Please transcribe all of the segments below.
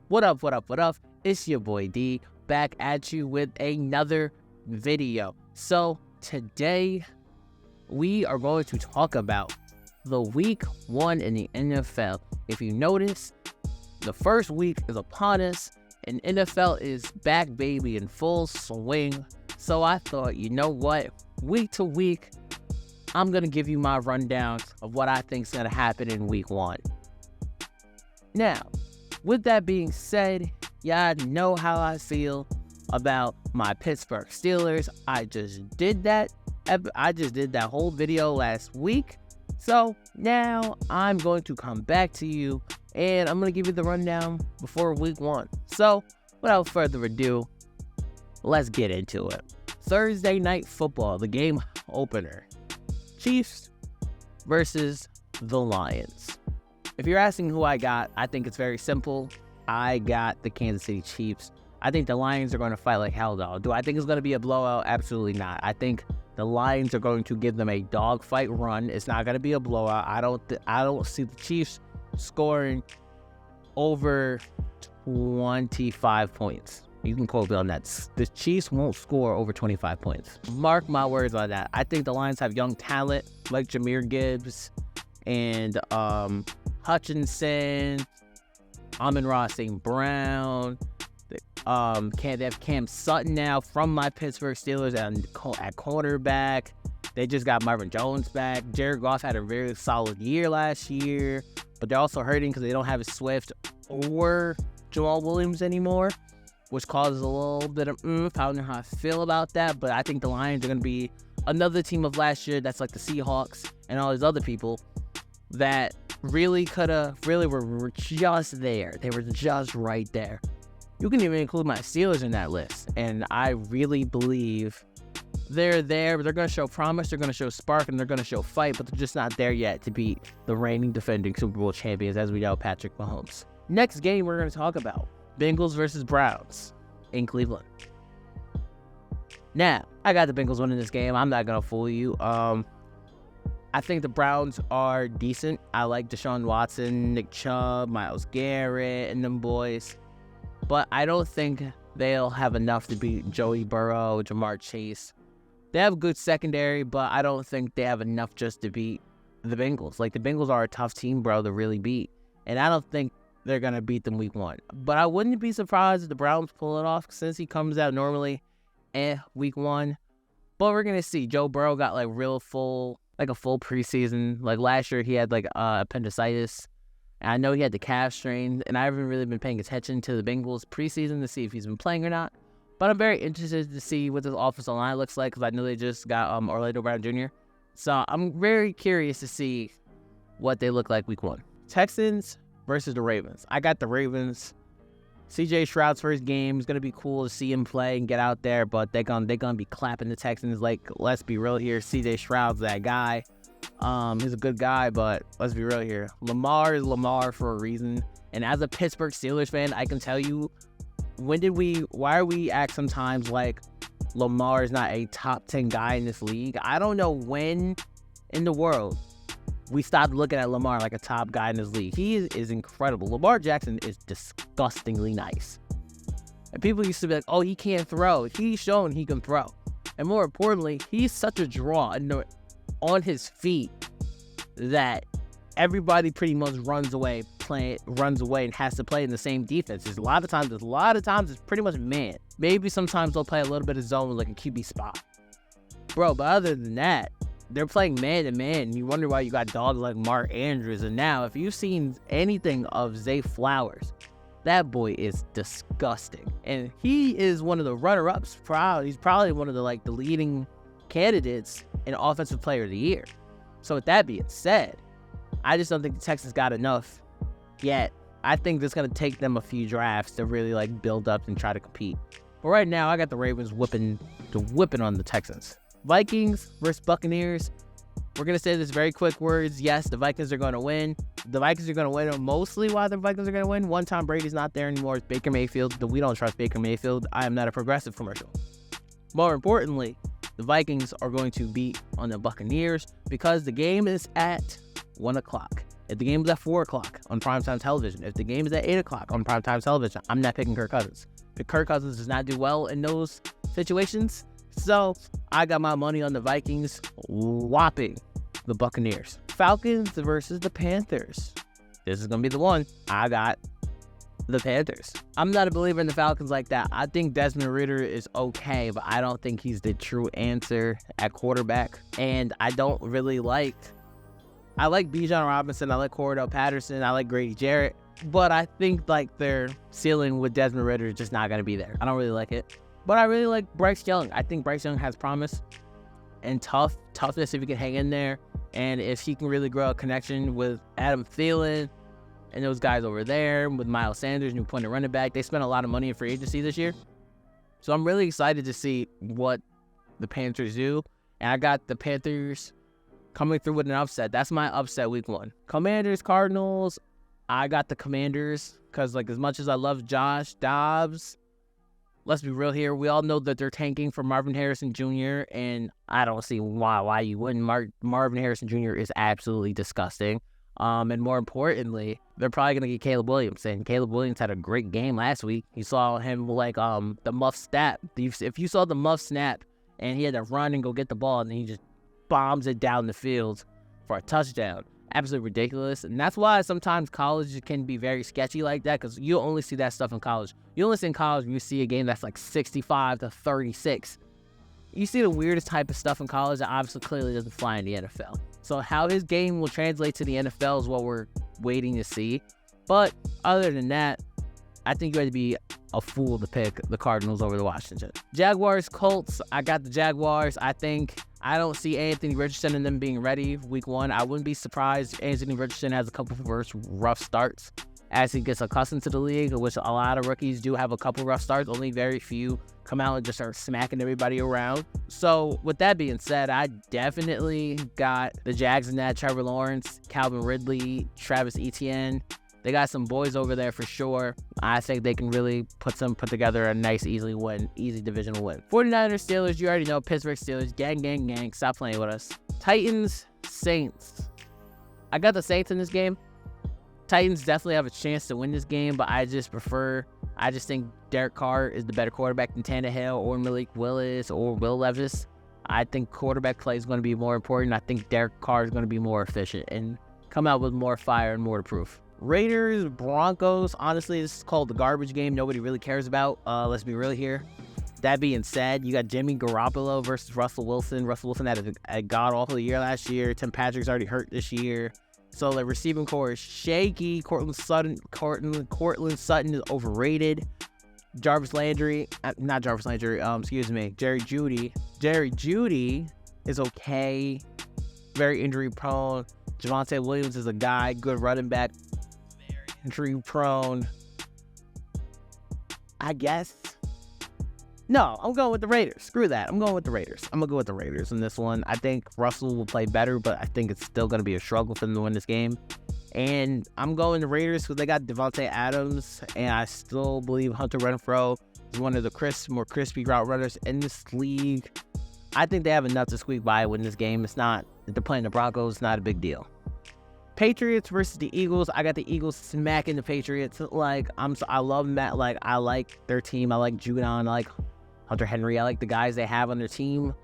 What up, what up, what up? It's your boy D, back at you with another video. So today we are going to talk about the week 1 in the NFL. If you notice, the first week is upon us and NFL is back, baby, in full swing. So I thought, you know what, week to week, I'm going to give you my rundown of what I think is going to happen in week 1. Now, with that being said, y'all know how I feel about my Pittsburgh Steelers. I just did that whole video last week. So now I'm going to come back to you and I'm going to give you the rundown before week 1. So without further ado, let's get into it. Thursday night football, the game opener. Chiefs versus the Lions. If you're asking who I got, I think it's very simple. I got the Kansas City Chiefs. I think the Lions are going to fight like hell, though. Do I think it's going to be a blowout? Absolutely not. I think the Lions are going to give them a dogfight run. It's not going to be a blowout. I don't see the Chiefs scoring over 25 points. You can quote me on that. The Chiefs won't score over 25 points. Mark my words on that. I think the Lions have young talent like Jahmyr Gibbs and Hutchinson, Amon-Ra St. Brown. They have Cam Sutton now from my Pittsburgh Steelers at cornerback. They just got Marvin Jones back. Jared Goff had a very solid year last year, but they're also hurting because they don't have Swift or Jamal Williams anymore, which causes a little bit of I don't know how I feel about that, but I think the Lions are going to be another team of last year that's like the Seahawks and all these other people that really were just there. They were just right there. You can even include my Steelers in that list, and I really believe they're there, but they're going to show promise, they're going to show spark, and they're going to show fight, but they're just not there yet to beat the reigning defending Super Bowl champions, as we know, Patrick Mahomes. Next game we're going to talk about, Bengals versus Browns in Cleveland. Now, I got the Bengals winning this game. I'm not going to fool you. I think the Browns are decent. I like Deshaun Watson, Nick Chubb, Myles Garrett, and them boys. But I don't think they'll have enough to beat Joey Burrow, Jamar Chase. They have a good secondary, but I don't think they have enough just to beat the Bengals. Like, the Bengals are a tough team, bro, to really beat. And I don't think they're going to beat them week 1. But I wouldn't be surprised if the Browns pull it off since he comes out normally week 1. But we're going to see. Joe Burrow got like a full preseason. Like last year he had like appendicitis. And I know he had the calf strain. And I haven't really been paying attention to the Bengals preseason to see if he's been playing or not. But I'm very interested to see what this offensive line looks like because I know they just got Orlando Brown Jr. So I'm very curious to see what they look like week 1. Texans versus the Ravens. I got the Ravens. CJ Stroud's first game is going to be cool to see him play and get out there, but they're gonna be clapping the Texans. Like, let's be real here. CJ Stroud's that guy. He's a good guy, but let's be real here. Lamar is Lamar for a reason. And as a Pittsburgh Steelers fan, I can tell you, why are we act sometimes like Lamar is not a top 10 guy in this league? I don't know when in the world we stopped looking at Lamar like a top guy in this league. He is incredible. Lamar Jackson is disgustingly nice. And people used to be like, oh, he can't throw. He's shown he can throw. And more importantly, he's such a draw on his feet that everybody pretty much runs away and has to play in the same defense. A lot of times it's pretty much man. Maybe sometimes they'll play a little bit of zone like a QB spot. Bro, but other than that, they're playing man-to-man, and you wonder why you got dogs like Mark Andrews. And now, if you've seen anything of Zay Flowers, that boy is disgusting. And he is one of the runner-ups. He's probably one of the leading candidates in Offensive Player of the Year. So with that being said, I just don't think the Texans got enough yet. I think it's going to take them a few drafts to really build up and try to compete. But right now, I got the Ravens whipping on the Texans. Vikings versus Buccaneers. We're going to say this very quick words. Yes, the Vikings are going to win. The Vikings are going to win. Mostly why the Vikings are going to win. One, Tom Brady's not there anymore. It's Baker Mayfield. We don't trust Baker Mayfield. I am not a progressive commercial. More importantly, the Vikings are going to beat on the Buccaneers because the game is at 1 o'clock. If the game is at 4 o'clock on primetime television, if the game is at 8 o'clock on primetime television, I'm not picking Kirk Cousins. But Kirk Cousins does not do well in those situations. So I got my money on the Vikings whopping the Buccaneers. Falcons versus the Panthers. This is going to be the one. I got the Panthers. I'm not a believer in the Falcons like that. I think Desmond Ridder is okay, but I don't think he's the true answer at quarterback. And I don't really like... I like Bijan Robinson. I like Cordell Patterson. I like Grady Jarrett. But I think like their ceiling with Desmond Ridder is just not going to be there. I don't really like it. But I really like Bryce Young. I think Bryce Young has promise and toughness if he can hang in there. And if he can really grow a connection with Adam Thielen and those guys over there, with Miles Sanders, new point of running back. They spent a lot of money in free agency this year. So I'm really excited to see what the Panthers do. And I got the Panthers coming through with an upset. That's my upset week 1. Commanders, Cardinals. I got the Commanders because, like, as much as I love Josh Dobbs, let's be real here. We all know that they're tanking for Marvin Harrison Jr., and I don't see why you wouldn't. Marvin Harrison Jr. is absolutely disgusting. And more importantly, they're probably going to get Caleb Williams. And Caleb Williams had a great game last week. You saw him like the muff snap. If you saw the muff snap and he had to run and go get the ball and he just bombs it down the field for a touchdown. Absolutely ridiculous. And that's why sometimes college can be very sketchy like that, because you only see that stuff in college. You only see in college when you see a game that's like 65-36. You see the weirdest type of stuff in college that obviously clearly doesn't fly in the NFL. So how his game will translate to the NFL is what we're waiting to see. But other than that, I think you had to be a fool to pick the Cardinals over the Washington. Jaguars, Colts. I got the Jaguars. I don't see Anthony Richardson and them being ready week 1. I wouldn't be surprised Anthony Richardson has a couple of rough starts as he gets accustomed to the league, which a lot of rookies do have a couple rough starts. Only very few come out and just start smacking everybody around. So with that being said, I definitely got the Jags in that. Trevor Lawrence, Calvin Ridley, Travis Etienne. They got some boys over there for sure. I think they can really put together a nice, easy divisional win. 49ers, Steelers, you already know. Pittsburgh Steelers, gang. Stop playing with us. Titans, Saints. I got the Saints in this game. Titans definitely have a chance to win this game, but I just think Derek Carr is the better quarterback than Tannehill or Malik Willis or Will Levis. I think quarterback play is going to be more important. I think Derek Carr is going to be more efficient and come out with more fire and more to prove. Raiders, Broncos. Honestly, this is called the garbage game nobody really cares about. Let's be real here. That being said, you got Jimmy Garoppolo versus Russell Wilson. Russell Wilson had a god-awful year last year. Tim Patrick's already hurt this year. So the receiving core is shaky. Cortland Sutton is overrated. Jerry Jeudy is okay. Very injury prone. Javonte Williams is a guy, good running back. Very injury prone. I guess. No, I'm going with the Raiders. Screw that. I'm going with the Raiders. I'm going to go with the Raiders in this one. I think Russell will play better, but I think it's still going to be a struggle for them to win this game. And I'm going the Raiders because they got Devontae Adams, and I still believe Hunter Renfrow is one of the more crispy route runners in this league. I think they have enough to squeak by win this game. If they're playing the Broncos, it's not a big deal. Patriots versus the Eagles. I got the Eagles smacking the Patriots. I love Matt. I like their team. I like Judon. I like Hunter Henry. I like the guys they have on their team,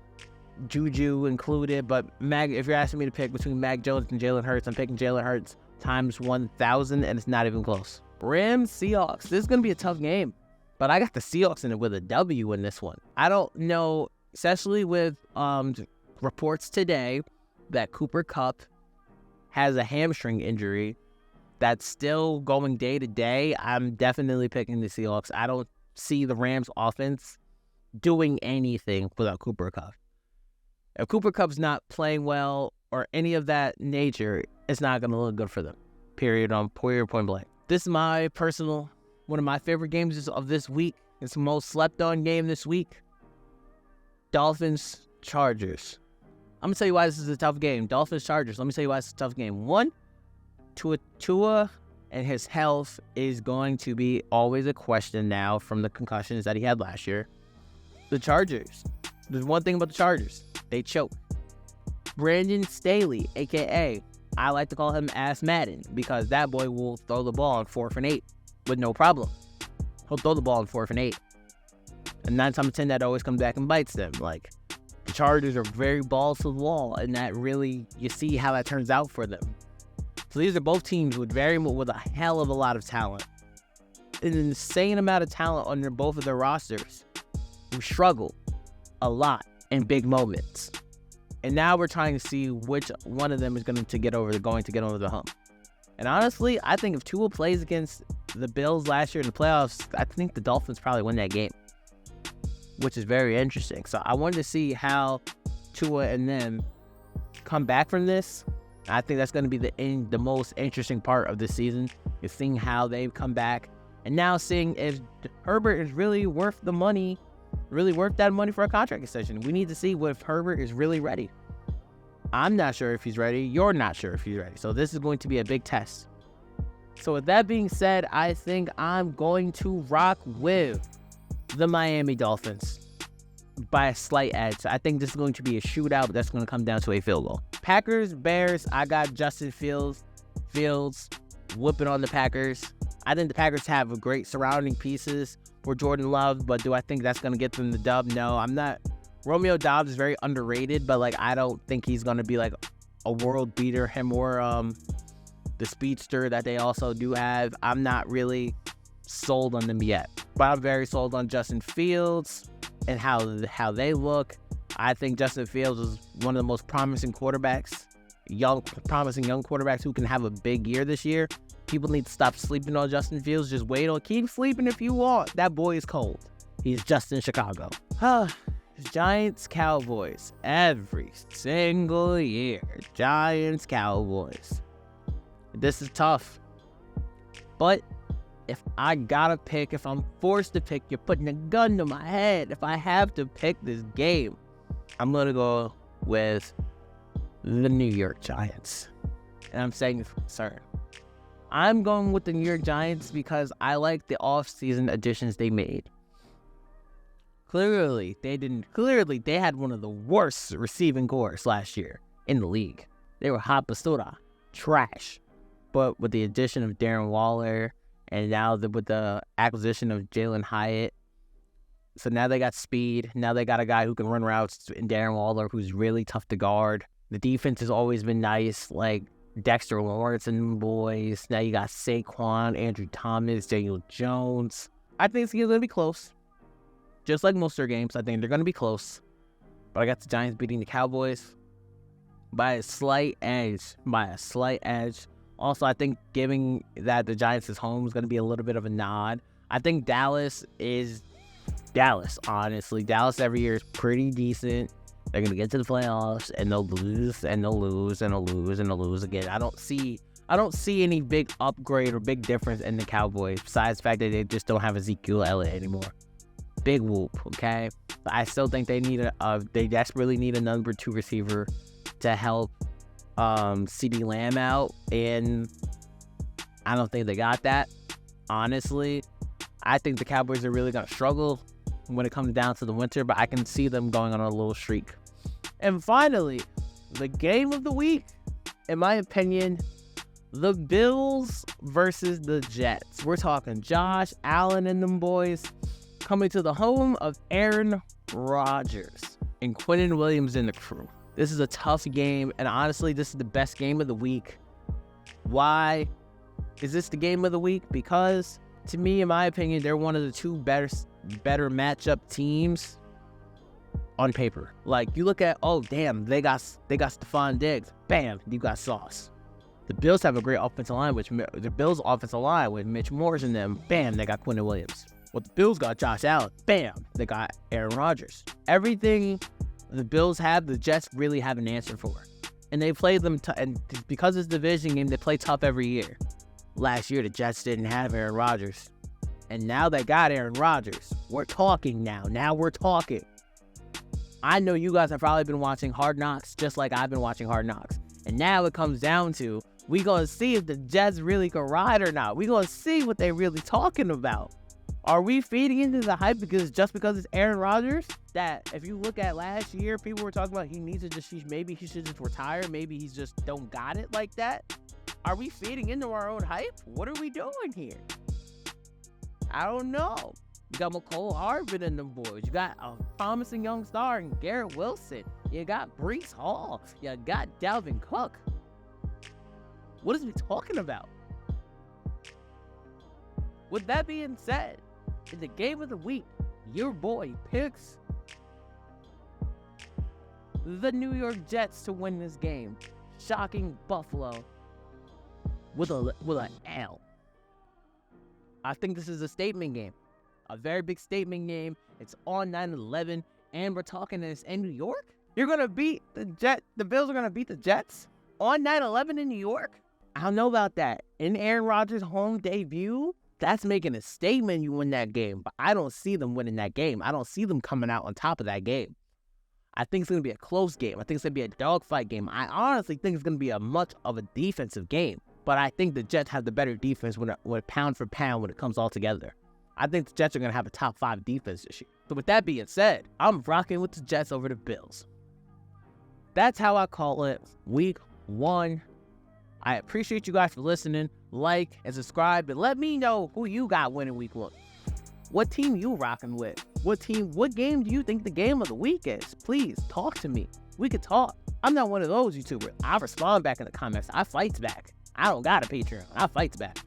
Juju included. But if you're asking me to pick between Mac Jones and Jalen Hurts, I'm picking Jalen Hurts times 1,000, and it's not even close. Rams, Seahawks. This is going to be a tough game, but I got the Seahawks in it with a W in this one. I don't know, especially with reports today that Cooper Kupp has a hamstring injury that's still going day to day. I'm definitely picking the Seahawks. I don't see the Rams offense doing anything without Cooper Kupp. If Cooper Kupp's not playing well or any of that nature, it's not going to look good for them. Period, point blank. This is my personal, one of my favorite games of this week. It's the most slept on game this week. Dolphins, Chargers. I'm going to tell you why this is a tough game. Dolphins, Chargers. Let me tell you why it's a tough game. One, Tua and his health is going to be always a question now from the concussions that he had last year. The Chargers. There's one thing about the Chargers. They choke. Brandon Staley, a.k.a. I like to call him Ass Madden because that boy will throw the ball on 4th and 8 with no problem. He'll throw the ball on 4th and 8. And 9 times out of 10, that always comes back and bites them. Like, the Chargers are very balls to the wall, and that really, you see how that turns out for them. So these are both teams with a hell of a lot of talent. An insane amount of talent under both of their rosters who struggle a lot in big moments. And now we're trying to see which one of them is going to get over the hump. And honestly, I think if Tua plays against the Bills last year in the playoffs, I think the Dolphins probably win that game, which is very interesting. So I wanted to see how Tua and them come back from this. I think that's going to be the most interesting part of the season, is seeing how they come back. And now seeing if Herbert is really worth the money, really worth that money for a contract extension. We need to see if Herbert is really ready. I'm not sure if he's ready. You're not sure if he's ready. So this is going to be a big test. So with that being said, I think I'm going to rock with the Miami Dolphins by a slight edge. I think this is going to be a shootout, but that's going to come down to a field goal. Packers, Bears, I got Justin Fields whipping on the Packers. I think the Packers have great surrounding pieces for Jordan Love, but do I think that's going to get them the dub? No, I'm not. Romeo Doubs is very underrated, but I don't think he's going to be a world beater. Him or the speedster that they also do have. I'm not really sold on them yet, but I'm very sold on Justin Fields and how they look. I think Justin Fields is one of the most promising quarterbacks, promising young quarterbacks who can have a big year this year. People need to stop sleeping on Justin Fields. Just wait on. Keep sleeping if you want. That boy is cold. He's just in Chicago. Giants, Cowboys. Every single year. Giants, Cowboys. This is tough. But if I gotta pick, if I'm forced to pick, you're putting a gun to my head. If I have to pick this game, I'm gonna go with the New York Giants. And I'm saying this with concern. I'm going with the New York Giants because I like the offseason additions they made. Clearly, they had one of the worst receiving cores last year in the league. They were hot basura, trash. But with the addition of Darren Waller, and now with the acquisition of Jalen Hyatt, so now they got speed. Now they got a guy who can run routes in Darren Waller, who's really tough to guard. The defense has always been nice, like Dexter Lawrence and boys. Now you got Saquon, Andrew Thomas, Daniel Jones. I think it's going to be close. Just like most of their games, I think they're going to be close. But I got the Giants beating the Cowboys by a slight edge. Also, I think giving that the Giants is home is going to be a little bit of a nod. I think Dallas is Dallas, honestly. Dallas every year is pretty decent. They're going to get to the playoffs, and they'll lose, and they'll lose, and they'll lose, and they'll lose again. I don't see any big upgrade or big difference in the Cowboys, besides the fact that they just don't have Ezekiel Elliott anymore. Big whoop, okay? But I still think they desperately need a number 2 receiver to help CeeDee Lamb out, and I don't think they got that. Honestly, I think the Cowboys are really going to struggle when it comes down to the winter, but I can see them going on a little streak. And finally, the game of the week, in my opinion, the Bills versus the Jets. We're talking Josh Allen and them boys coming to the home of Aaron Rodgers and Quinnen Williams and the crew. This is a tough game, and honestly, this is the best game of the week. Why is this the game of the week? Because, to me, in my opinion, they're one of the 2 better matchup teams on paper. Like, you look at, oh, damn, they got Stephon Diggs. Bam, you got Sauce. The Bills have a great offensive line, the Bills' offensive line with Mitch Morse in them. Bam, they got Quinnen Williams. Well, the Bills got Josh Allen. Bam, they got Aaron Rodgers. Everything the Bills have, the Jets really have an answer for. And they play them, and because it's a division game, they play tough every year. Last year, the Jets didn't have Aaron Rodgers. And now they got Aaron Rodgers. We're talking now. Now we're talking. I know you guys have probably been watching Hard Knocks just like I've been watching Hard Knocks. And now it comes down to, we going to see if the Jets really can ride or not. We going to see what they really talking about. Are we feeding into the hype because it's Aaron Rodgers? That if you look at last year, people were talking about maybe he should just retire. Maybe he's just don't got it like that. Are we feeding into our own hype? What are we doing here? I don't know. You got McCole Harbin and them boys. You got a promising young star in Garrett Wilson. You got Breece Hall. You got Dalvin Cook. What is he talking about? With that being said, in the game of the week, your boy picks the New York Jets to win this game. Shocking Buffalo with an L. I think this is a statement game. A very big statement game. It's on 9/11, and we're talking this in New York? You're going to beat the Jets? The Bills are going to beat the Jets on 9/11 in New York? I don't know about that. In Aaron Rodgers' home debut, that's making a statement you win that game, but I don't see them winning that game. I don't see them coming out on top of that game. I think it's going to be a close game. I think it's going to be a dogfight game. I honestly think it's going to be a much of a defensive game, but I think the Jets have the better defense when pound for pound when it comes all together. I think the Jets are going to have a top 5 defense this year. So with that being said, I'm rocking with the Jets over the Bills. That's how I call it week 1. I appreciate you guys for listening. Like and subscribe, and let me know who you got winning week 1. What team you rocking with? What game do you think the game of the week is? Please talk to me. We could talk. I'm not one of those YouTubers. I respond back in the comments. I fights back. I don't got a Patreon. I fights back.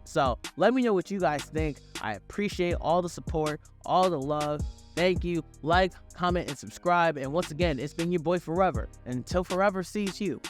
So let me know what you guys think. I appreciate all the support, all the love. Thank you. Like, comment, and subscribe. And once again, it's been your boy Forever. Until Forever sees you.